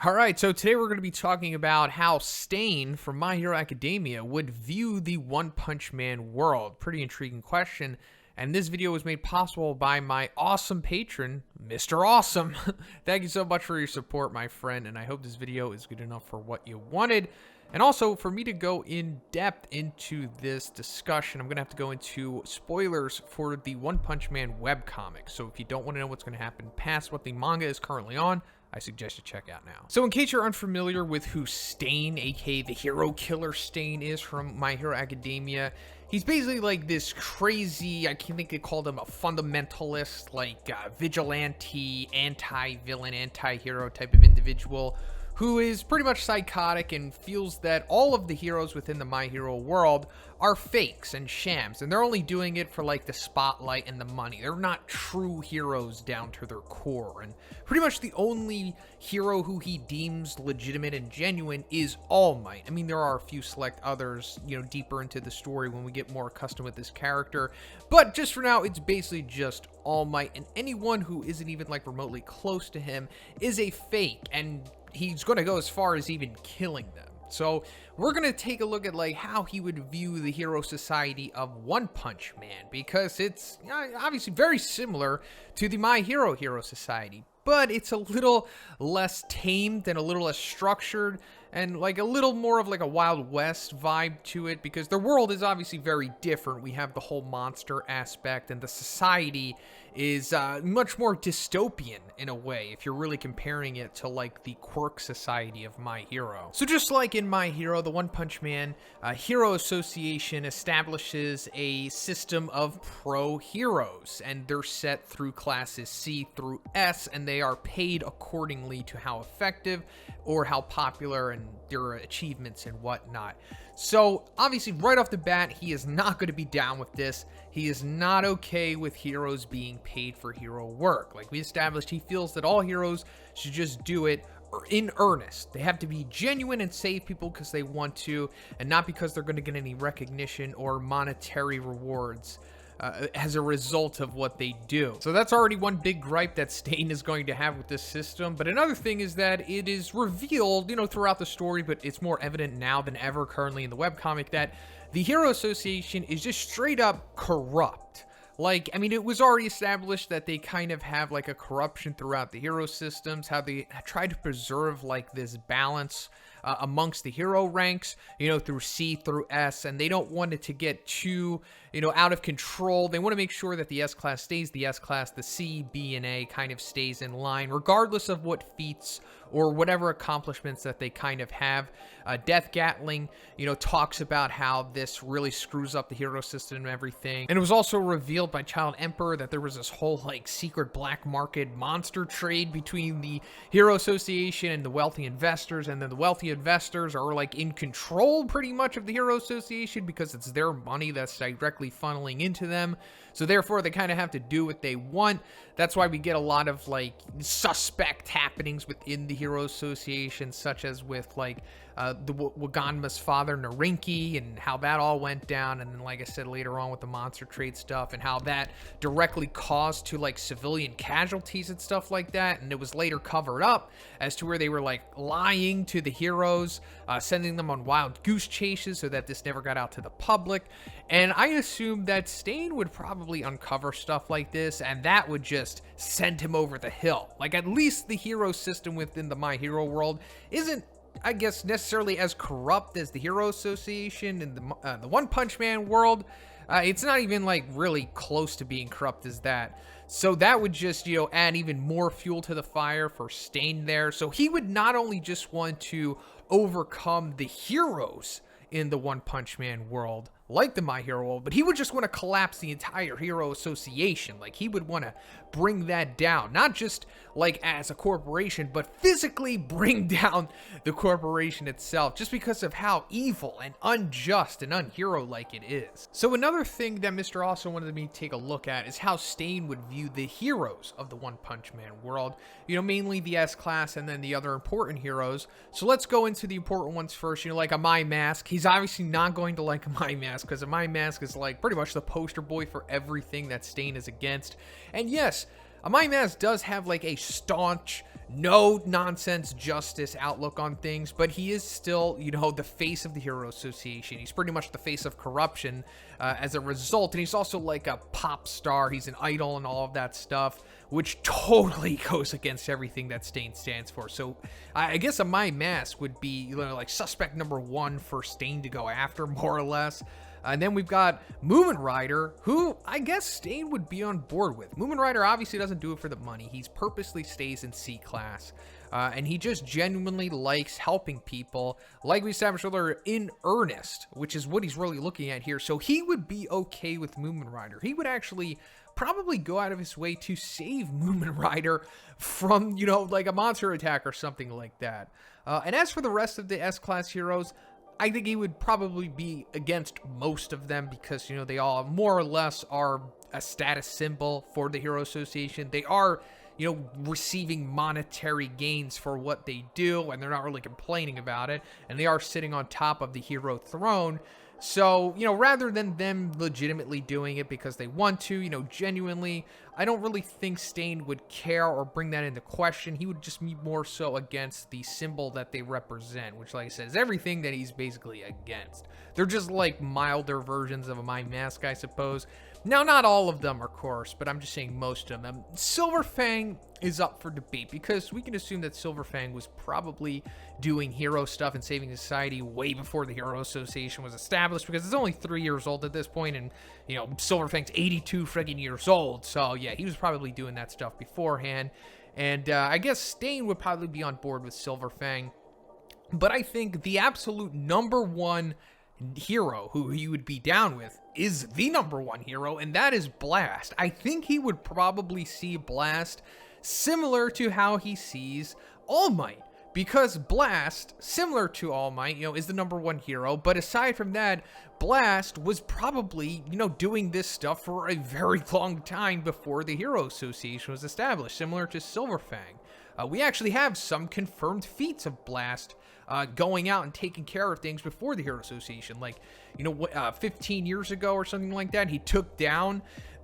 All right, so today we're going to be talking about how Stain from My Hero Academia would view the One Punch Man world. Pretty intriguing question. And this video was made possible by my awesome patron, Mr. Awesome. Thank you so much for your support, my friend, and I hope this video is good enough for what you wanted. And also, for me to go in depth into this discussion, I'm going to have to go into spoilers for the One Punch Man webcomic. So if you don't want to know what's going to happen past what the manga is currently on, I suggest you check out now. So in case you're unfamiliar with who Stain, aka the hero killer Stain, is from My Hero Academia, he's basically like this crazy, I think they called him a fundamentalist, like vigilante, anti-villain, anti-hero type of individual who is pretty much psychotic and feels that all of the heroes within the My Hero world are fakes and shams, and they're only doing it for like the spotlight and the money. They're not true heroes down to their core, and pretty much the only hero who he deems legitimate and genuine is All Might. I mean, there are a few select others, deeper into the story when we get more accustomed with this character, but just for now, it's basically just All Might, and anyone who isn't even like remotely close to him is a fake, and he's going to go as far as even killing them. So we're going to take a look at like how he would view the hero society of One Punch Man, because it's obviously very similar to the My Hero society, but it's a little less tamed and a little less structured and like a little more of like a Wild West vibe to it, because their world is obviously very different. We have the whole monster aspect, and the society is much more dystopian in a way if you're really comparing it to like the quirk society of My Hero. So just like in My Hero, the One Punch Man Hero Association establishes a system of pro heroes, and they're set through classes C through S, and they are paid accordingly to how effective or how popular and their achievements and whatnot. So obviously right off the bat, he is not going to be down with this. He is not okay with heroes being paid for hero work. Like we established, he feels that all heroes should just do it in earnest. They have to be genuine and save people because they want to, and not because they're going to get any recognition or monetary rewards as a result of what they do. So that's already one big gripe that Stain is going to have with this system. But another thing is that it is revealed, throughout the story, but it's more evident now than ever currently in the webcomic, that the Hero Association is just straight up corrupt. Like, I mean, it was already established that they kind of have like a corruption throughout the hero systems, how they try to preserve like this balance amongst the hero ranks, through C through S, and they don't want it to get too, out of control. They want to make sure that the S class stays the S class, the C, B, and A kind of stays in line, regardless of what feats or whatever accomplishments that they kind of have. Death Gatling, talks about how this really screws up the hero system and everything. And it was also revealed by Child Emperor that there was this whole like secret black market monster trade between the Hero Association and the wealthy investors, and then the wealthy investors are like in control pretty much of the Hero Association because it's their money that's directly funneling into them. So therefore they kind of have to do what they want. That's why we get a lot of like suspect happenings within the Hero Association, such as with like the Waganma's father Narinki, and how that all went down. And then like I said later on with the monster trade stuff, and how that directly caused to like civilian casualties and stuff like that. And it was later covered up as to where they were like lying to the heroes, sending them on wild goose chases so that this never got out to the public. And I assume that Stain would probably uncover stuff like this, and that would just send him over the hill. Like, at least the hero system within the My Hero world isn't, I guess, necessarily as corrupt as the Hero Association in the One Punch Man world. It's not even like really close to being corrupt as that. So that would just, add even more fuel to the fire for Stain there. So he would not only just want to overcome the heroes in the One Punch Man world, like the My Hero world, but he would just want to collapse the entire Hero Association. Like, he would want to bring that down, not just like as a corporation, but physically bring down the corporation itself, just because of how evil and unjust and unhero-like it is. So another thing that Mr. Also wanted me to take a look at is how Stain would view the heroes of the One Punch Man world, mainly the S-Class and then the other important heroes. So let's go into the important ones first, like a My Mask. He's obviously not going to like a My Mask, because My Mask is like pretty much the poster boy for everything that Stain is against. And yes, My Mask does have like a staunch, no nonsense justice outlook on things, but he is still, you know, the face of the Hero Association. He's pretty much the face of corruption as a result, and he's also like a pop star. He's an idol and all of that stuff, which totally goes against everything that Stain stands for. So I guess a My Mask would be, you know, like suspect number one for Stain to go after, more or less. And then we've got Moomin Rider, who I guess Stain would be on board with. Moomin Rider obviously doesn't do it for the money. He purposely stays in C-Class. And he just genuinely likes helping people, like we established earlier, in earnest, which is what he's really looking at here. So he would be okay with Moomin Rider. He would actually probably go out of his way to save Moomin Rider from, you know, like a monster attack or something like that. And as for the rest of the S-Class heroes, I think he would probably be against most of them because, you know, they all more or less are a status symbol for the Hero Association. They are, you know, receiving monetary gains for what they do, and they're not really complaining about it, and they are sitting on top of the hero throne. So, you know, rather than them legitimately doing it because they want to, you know, genuinely, I don't really think Stain would care or bring that into question. He would just be more so against the symbol that they represent, which, like I said, is everything that he's basically against. They're just like milder versions of a My Mask, I suppose. Now, not all of them, of course, but I'm just saying most of them. Silver Fang is up for debate because we can assume that Silver Fang was probably doing hero stuff and saving society way before the Hero Association was established, because it's only 3 years old at this point, and, you know, Silver Fang's 82 friggin' years old, so yeah, he was probably doing that stuff beforehand. And I guess Stain would probably be on board with Silver Fang, but I think the absolute number one hero who he would be down with is the number one hero, and that is Blast. I think he would probably see Blast similar to how he sees All Might, because Blast, similar to All Might, you know, is the number one hero, but aside from that, Blast was probably, you know, doing this stuff for a very long time before the Hero Association was established, similar to Silver Fang. We actually have some confirmed feats of Blast going out and taking care of things before the Hero Association. Like, you know, 15 years ago or something like that, he took down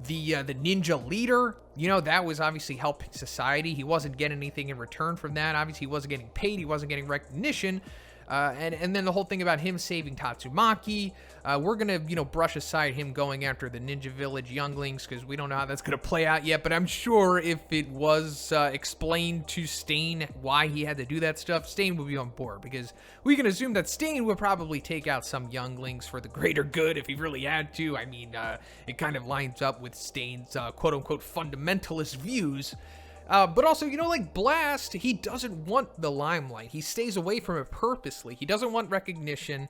the ninja leader. You know, that was obviously helping society. He wasn't getting anything in return from that. Obviously, he wasn't getting paid. He wasn't getting recognition. And then the whole thing about him saving Tatsumaki, we're going to, you know, brush aside him going after the Ninja Village younglings because we don't know how that's going to play out yet, but I'm sure if it was explained to Stain why he had to do that stuff, Stain would be on board, because we can assume that Stain would probably take out some younglings for the greater good if he really had to. I mean, it kind of lines up with Stain's quote-unquote fundamentalist views. But also, you know, like Blast, he doesn't want the limelight. He stays away from it purposely. He doesn't want recognition.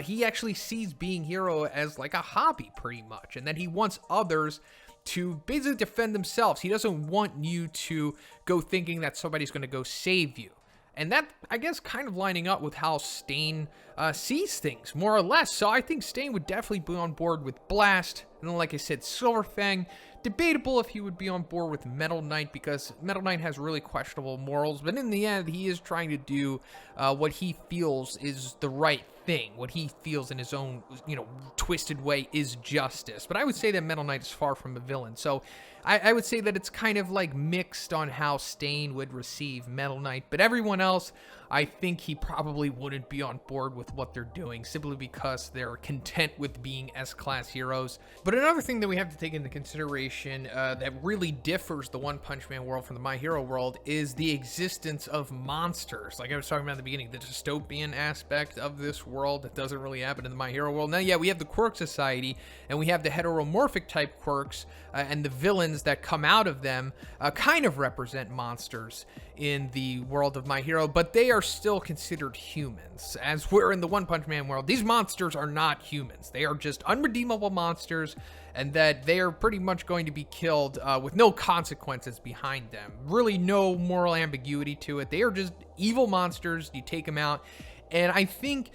He actually sees being hero as like a hobby, pretty much. And then he wants others to basically defend themselves. He doesn't want you to go thinking that somebody's going to go save you. And that, I guess, kind of lining up with how Stain sees things, more or less. So I think Stain would definitely be on board with Blast. And then, like I said, Silver Fang, debatable if he would be on board with Metal Knight, because Metal Knight has really questionable morals. But in the end, he is trying to do what he feels is the right thing. What he feels in his own, you know, twisted way is justice. But I would say that Metal Knight is far from a villain. So I would say that it's kind of like mixed on how Stain would receive Metal Knight. But everyone else, I think he probably wouldn't be on board with what they're doing, simply because they're content with being S-Class heroes. But another thing that we have to take into consideration that really differs the One Punch Man world from the My Hero world is the existence of monsters. Like I was talking about at the beginning, the dystopian aspect of this world that doesn't really happen in the My Hero world. Now, yeah, we have the Quirk Society, and we have the heteromorphic type quirks, and the villains that come out of them kind of represent monsters in the world of My Hero, but they are still considered humans. As we're in the One Punch Man world, these monsters are not humans. They are just unredeemable monsters, and that they are pretty much going to be killed with no consequences behind them. Really no moral ambiguity to it. They are just evil monsters. You take them out, and I think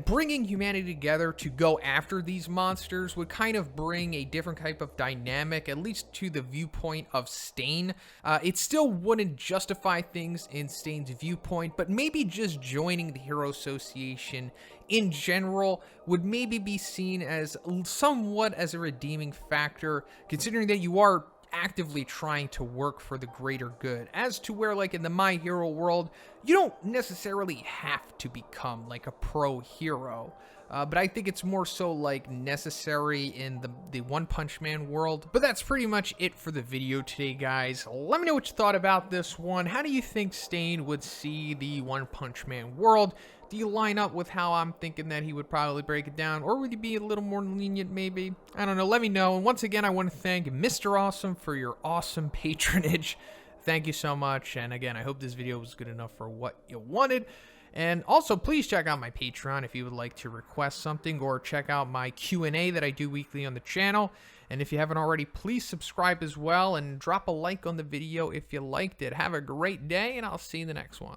bringing humanity together to go after these monsters would kind of bring a different type of dynamic, at least to the viewpoint of Stain. It still wouldn't justify things in Stain's viewpoint, but maybe just joining the Hero Association in general would maybe be seen as somewhat as a redeeming factor, considering that you are actively trying to work for the greater good. As to where, like, in the My Hero world, you don't necessarily have to become like a pro hero. But I think it's more so like necessary in the One Punch Man world. But that's pretty much it for the video today, guys. Let me know what you thought about this one. How do you think Stain would see the One Punch Man world? Do you line up with how I'm thinking that he would probably break it down? Or would you be a little more lenient maybe? I don't know. Let me know. And once again, I want to thank Mr. Awesome for your awesome patronage. Thank you so much. And again, I hope this video was good enough for what you wanted. And also, please check out my Patreon if you would like to request something, or check out my Q&A that I do weekly on the channel. And if you haven't already, please subscribe as well, and drop a like on the video if you liked it. Have a great day, and I'll see you in the next one.